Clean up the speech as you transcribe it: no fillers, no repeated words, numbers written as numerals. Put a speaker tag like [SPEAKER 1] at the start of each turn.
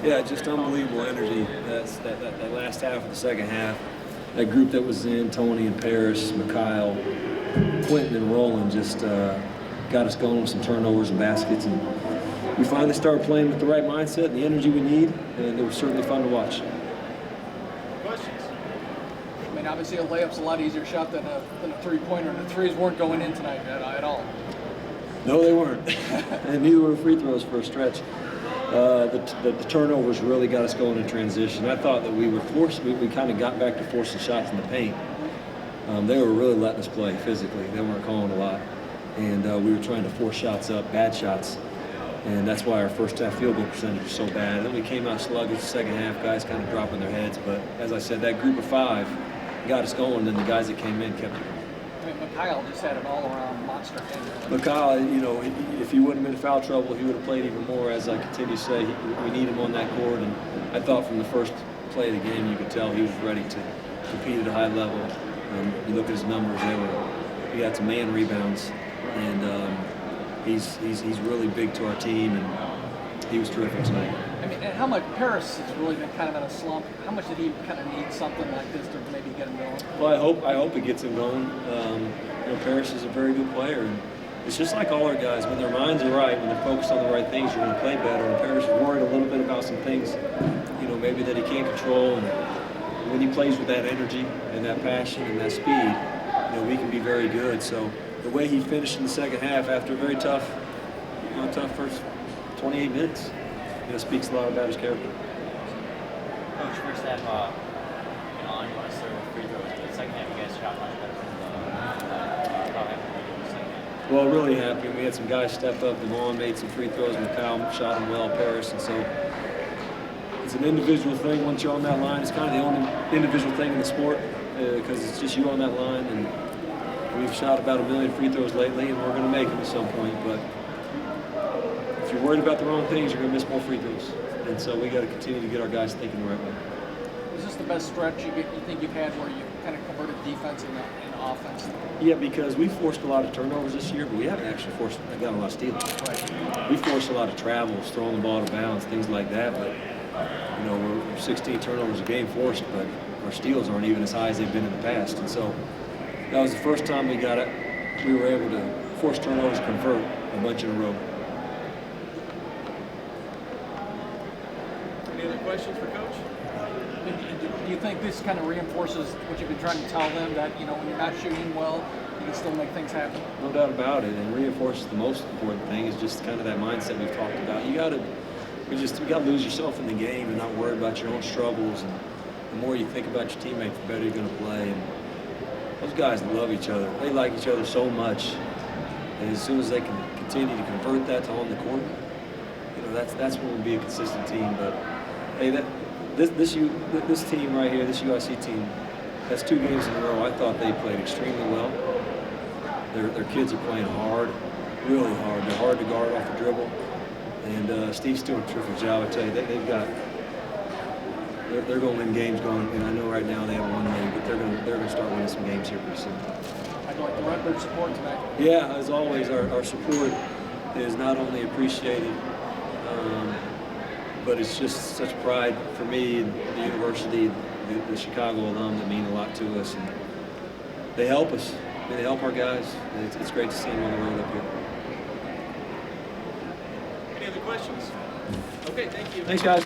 [SPEAKER 1] Yeah, just unbelievable energy. That last half of the second half, that group that was in, Tony and Paris, Mikhail, Quentin and Roland just got us going with some turnovers and baskets. And we finally started playing with the right mindset and the energy we need, and it was certainly fun to watch.
[SPEAKER 2] Questions? I mean, obviously a layup's a lot easier shot than a three-pointer, and the threes weren't going in tonight at all.
[SPEAKER 1] No, they weren't. And neither were free throws for a stretch. The turnovers really got us going in transition. I thought that we kind of got back to forcing shots in the paint. They were really letting us play physically. They weren't calling a lot. And we were trying to force shots up, bad shots. And that's why our first half field goal percentage was so bad. And then we came out sluggish the second half, guys kind of dropping their heads. But as I said, that group of five got us going, and the guys that came in kept it going.
[SPEAKER 2] I mean, Mikhail just had an all-around monster game.
[SPEAKER 1] Mikhail, if he wouldn't have been in foul trouble, he would have played even more. As I continue to say, we need him on that court. And I thought from the first play of the game, you could tell he was ready to compete at a high level. You look at his numbers; he had some man rebounds, and he's really big to our team, and he was terrific tonight.
[SPEAKER 2] I mean, and how much Paris has really been kind of in a slump. How much did he kind of need something like this to maybe get him going?
[SPEAKER 1] Well, I hope it gets him going. Paris is a very good player, and it's just like all our guys. When their minds are right, when they're focused on the right things, you're going to play better. And Paris is worried a little bit about some things, maybe that he can't control. And when he plays with that energy and that passion and that speed, we can be very good. So the way he finished in the second half after a very tough first 28 minutes, speaks a lot about his character.
[SPEAKER 3] Coach, first half, on you want to start with free throws. The second half, you guys shot much better from the second half.
[SPEAKER 1] Well, really happy. We had some guys step up. Devon made some free throws. Mikhail shot them well. Paris, and so it's an individual thing. Once you're on that line, it's kind of the only individual thing in the sport because it's just you on that line. And we've shot about 1 million free throws lately, and we're going to make them at some point. But if you're worried about the wrong things, you're going to miss more free throws. And so we got to continue to get our guys thinking the right way.
[SPEAKER 2] Is this the best stretch you think you've had where you kind of converted defense into offense?
[SPEAKER 1] Yeah, because we forced a lot of turnovers this year, but we haven't actually got a lot of steals.
[SPEAKER 2] Right.
[SPEAKER 1] We forced a lot of travels, throwing the ball to bounds, things like that. But we're 16 turnovers a game forced, but our steals aren't even as high as they've been in the past. And so that was the first time we were able to force turnovers, convert a bunch in a row.
[SPEAKER 4] Any other questions for Coach?
[SPEAKER 2] Do you think this kind of reinforces what you've been trying to tell them, that when you're not shooting well, you can still make things happen?
[SPEAKER 1] No doubt about it, and reinforces the most important thing is just kind of that mindset we've talked about. You got to lose yourself in the game and not worry about your own struggles. And the more you think about your teammates, the better you're going to play. And those guys love each other. They like each other so much, and as soon as they can continue to convert that to on the court, that's when we'll be a consistent team. But hey, this team right here, this UIC team, that's 2 games in a row. I thought they played extremely well. Their kids are playing hard, really hard. They're hard to guard off the dribble. And Steve's doing a terrific job. I tell you, they're going to win games going. And I know right now they have 1 win, but they're going to start winning some games here pretty soon.
[SPEAKER 2] I'd like the Redbird support tonight.
[SPEAKER 1] Yeah, as always, our support is not only appreciated, but it's just such pride for me and the university, the Chicago alum that mean a lot to us. And they help us. They help our guys. And it's great to see them on the road up here.
[SPEAKER 4] Any other questions? Okay, thank you.
[SPEAKER 1] Thanks, guys.